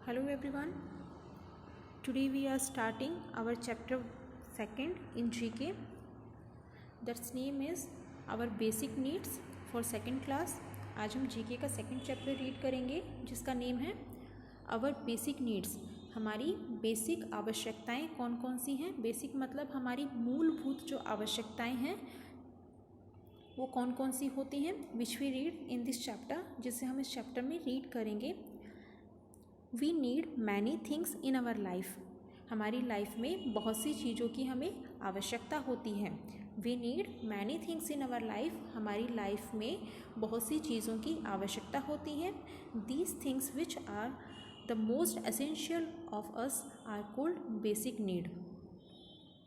Hello everyone. Today we are starting our chapter 2nd in GK. That's name is our basic needs for second class. आज हम GK का second chapter read करेंगे जिसका name है our basic needs. हमारी basic आवश्यकताएं कौन कौन सी हैं. बेसिक मतलब हमारी मूलभूत जो आवश्यकताएं हैं वो कौन कौन सी होती हैं, which we read in this chapter, जिसे हम इस चैप्टर में रीड करेंगे. We need many things in our life. हमारी लाइफ में बहुत सी चीज़ों की हमें आवश्यकता होती है. We need many things in our life. हमारी लाइफ में बहुत सी चीज़ों की आवश्यकता होती है. These things which are the most essential of us are called basic need.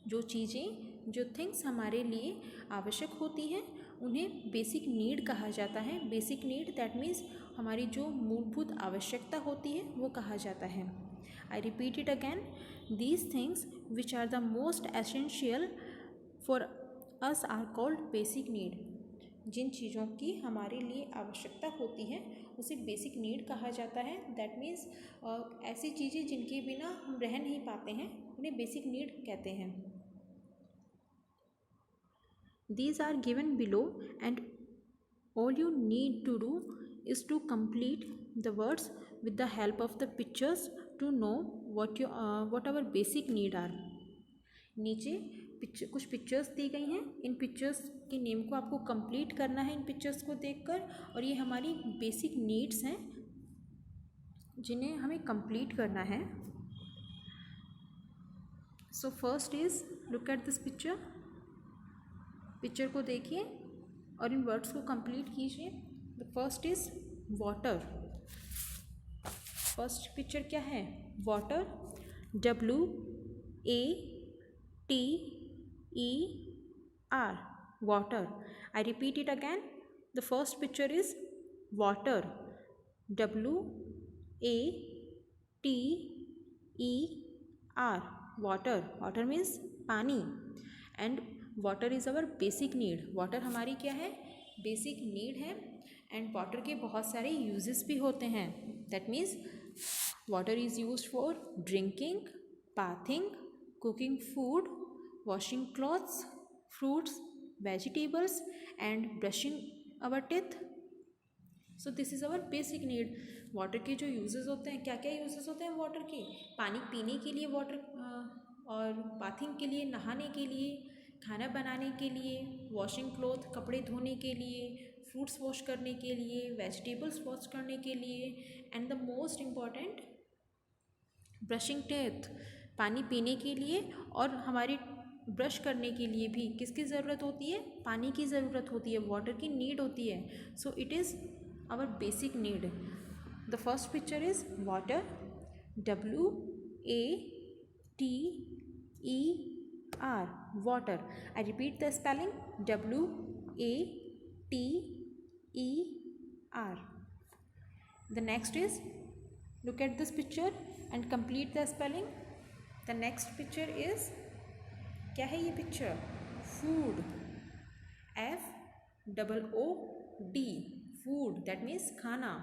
जो चीज़ें, जो थिंग्स हमारे लिए आवश्यक होती हैं उन्हें बेसिक नीड कहा जाता है. बेसिक नीड दैट मीन्स हमारी जो मूलभूत आवश्यकता होती है वो कहा जाता है. I repeat it again. These things which are the most essential for us are called basic need. जिन चीज़ों की हमारे लिए आवश्यकता होती है उसे बेसिक नीड कहा जाता है. दैट मीन्स ऐसी चीज़ें जिनके बिना हम रह नहीं पाते हैं उन्हें बेसिक नीड कहते हैं. These are given below and all you need to do is to complete the words with the help of the pictures to know what our basic need are. नीचे कुछ पिक्चर्स दी गई हैं. इन pictures के name को आपको complete करना है इन pictures को देखकर, और ये हमारी बेसिक नीड्स हैं जिन्हें हमें कंप्लीट करना है. So first is look at this picture. Picture को देखिए और इन वर्ड्स को कंप्लीट कीजिए. The first is water. First picture क्या है? Water. WATER. Water. I repeat it again. The first picture is water. WATER. Water. Water means पानी. And water is our basic need. Water हमारी क्या है? Basic need है. And water के बहुत सारे यूजेस भी होते हैं. That means water is used for drinking, bathing, cooking food, washing clothes, fruits, vegetables and brushing our teeth. So this is our basic need. Water के जो यूजेस होते हैं, क्या क्या यूजेस होते हैं वाटर के? पानी पीने के लिए वाटर, और बाथिंग के लिए, नहाने के लिए, खाना बनाने के लिए, वॉशिंग क्लॉथ कपड़े धोने के लिए, फ्रूट्स वॉश करने के लिए, वेजिटेबल्स वॉश करने के लिए, and the most important brushing teeth, पानी पीने के लिए. और हमारी ब्रश करने के लिए भी किसकी ज़रूरत होती है? पानी की ज़रूरत होती है. वाटर की नीड होती है. So it is our basic need. The first picture is water. WATER. Water. I repeat the spelling. WATER. The next is, look at this picture and complete the spelling. The next picture is, क्या है ये पिक्चर? Food. FOOD. Food. That means खाना.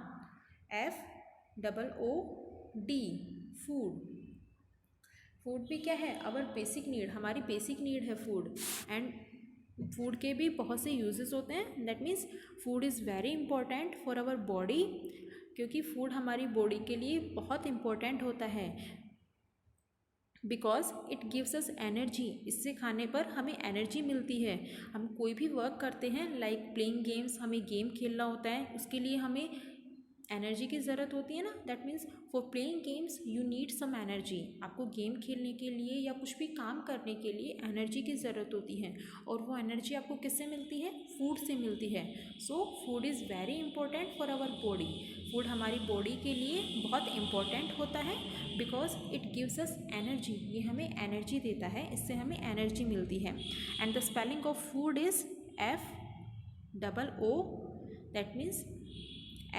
FOOD. Food. Food भी क्या है? Our basic need. हमारी basic need है फूड. एंड फूड के भी बहुत से यूजेस होते हैं. That means food is very important for our body, क्योंकि फूड हमारी बॉडी के लिए बहुत इम्पोर्टेंट होता है. Because it gives us energy. इससे खाने पर हमें एनर्जी मिलती है. हम कोई भी वर्क करते हैं लाइक प्लेइंग गेम्स, हमें गेम खेलना होता है, उसके लिए हमें एनर्जी की ज़रूरत होती है ना. That means for playing games you need some energy. आपको गेम खेलने के लिए या कुछ भी काम करने के लिए एनर्जी की ज़रूरत होती है, और वो एनर्जी आपको किससे मिलती है? फूड से मिलती है. So food is very important for our body. Food हमारी बॉडी के लिए बहुत इंपॉर्टेंट होता है because it gives us energy. ये हमें एनर्जी देता है, इससे हमें एनर्जी मिलती है. And the spelling of food is FOO. That means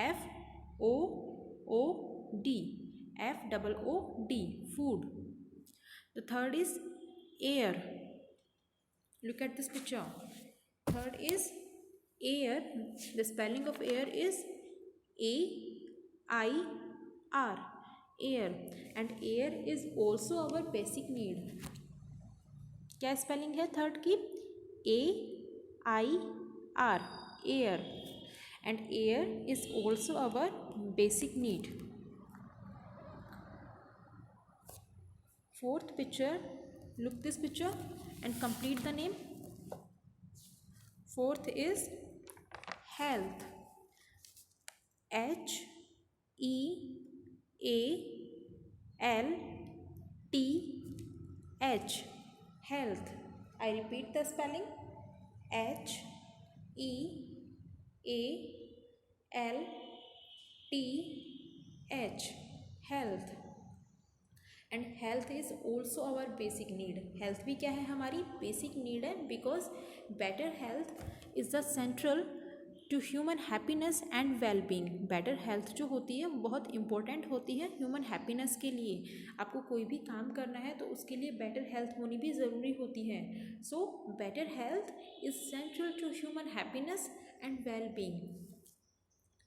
FOOD. FOOD. Food. The third is air. Look at this picture. Third is air. The spelling of air is AIR. air, and air is also our basic need. क्या spelling है third की? AIR, air, and air is also our basic need. Fourth picture, look this picture and complete the name. Fourth is health. HEALTH, health. I repeat the spelling, HEALTH, health. And health is also our basic need. Health भी क्या है? हमारी basic need है, because better health is the central to human happiness and wellbeing. Better health जो होती है बहुत important होती है ह्यूमन हैप्पीनेस के लिए. आपको कोई भी काम करना है तो उसके लिए बेटर हेल्थ होनी भी ज़रूरी होती है. So better health is central to human happiness and wellbeing.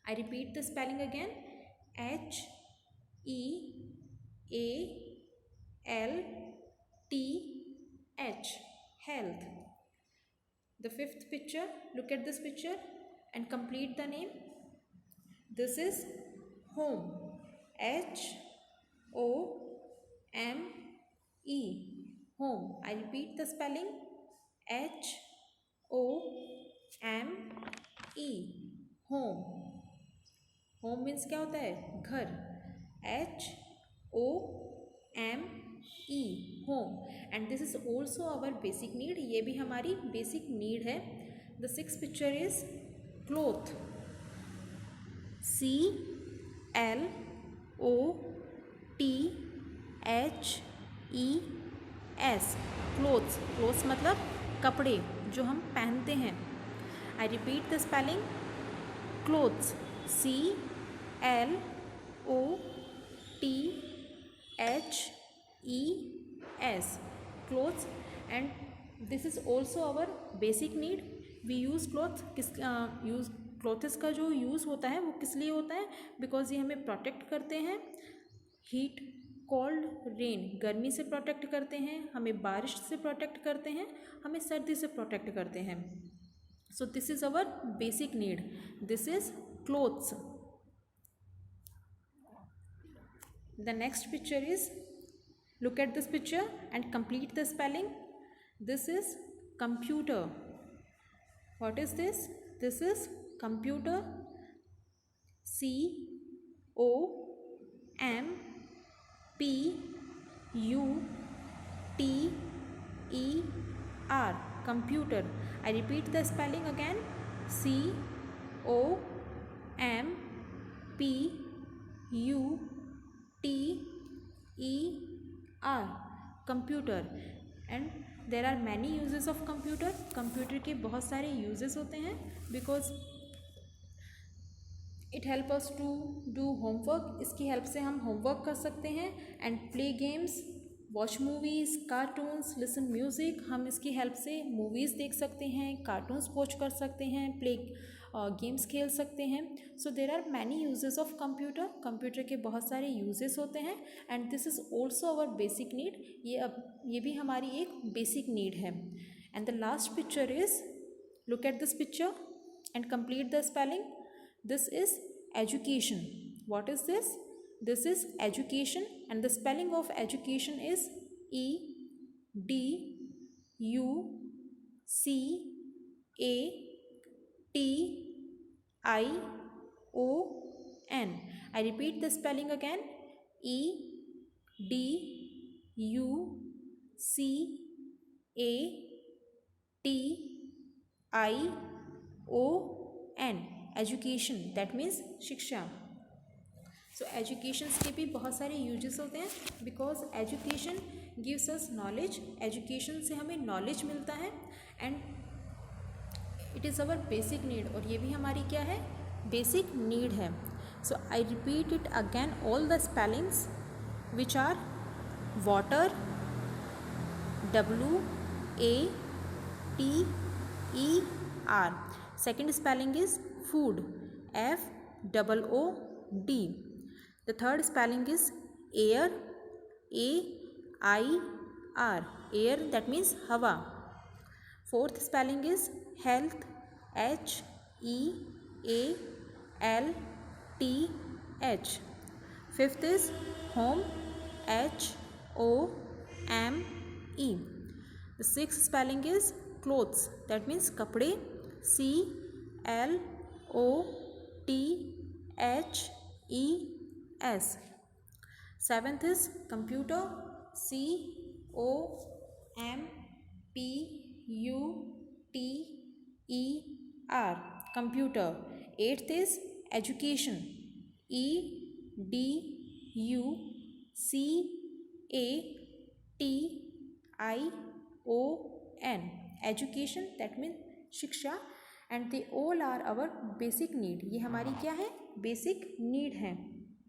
I repeat the spelling again, HEALTH, health. The fifth picture, look at this picture and complete the name. This is home, HOME, home. I repeat the spelling, HOME, home. Home means क्या होता है? घर. HOME, home. And this is also our basic need. ये भी हमारी basic need है. The sixth picture is cloth, CLOTHES, clothes. clothes मतलब कपड़े जो हम पहनते हैं. I repeat the spelling, clothes, CLOTHES, clothes. And this is also our basic need. We use clothes. Use clothes का जो यूज़ होता है वो किस लिए होता है? बिकॉज ये हमें प्रोटेक्ट करते हैं. हीट, कोल्ड, रेन, गर्मी से प्रोटेक्ट करते हैं, हमें बारिश से प्रोटेक्ट करते हैं, हमें सर्दी से प्रोटेक्ट करते हैं. So this is our basic need. This is clothes. The next picture is, look at this picture and complete the spelling. This is computer. What is this? This is computer, COMPUTER, computer. I repeat the spelling again, COMPUTER, computer. And there are many uses of computer. computer के बहुत सारे uses होते हैं, because it help us to do homework. इसकी help से हम homework कर सकते हैं. And play games, watch movies, cartoons, listen music. हम इसकी हेल्प से मूवीज़ देख सकते हैं, कार्टून्स वॉच कर सकते हैं, प्ले गेम्स खेल सकते हैं. So there are many uses of computer. Computer के बहुत सारे यूजेस होते हैं. And this is also our basic need. ये भी हमारी एक बेसिक नीड है. And the last picture is, look at this picture and complete the spelling. This is education. What is this? This is education, and the spelling of education is EDUCATION. I repeat the spelling again, EDUCATION. Education, that means शिक्षा. So education के भी बहुत सारे uses होते हैं, because education gives us knowledge. Education से हमें knowledge मिलता है, and it is our basic need. और ये भी हमारी क्या है? बेसिक नीड है. So I repeat it again, all the spellings which are water, WATER. Second spelling is food, FOOD. The third spelling is air, A I R, air, that means हवा. Fourth spelling is health, H E A L T H. Fifth is home, H O M E. The sixth spelling is clothes, that means kapde, C L O T H E S. Seventh is computer, C O M P U T E R, computer. Eighth is education, E D U C A T I O N, education, that means शिक्षा. And they all are our basic need, ये हमारी क्या है, basic need है.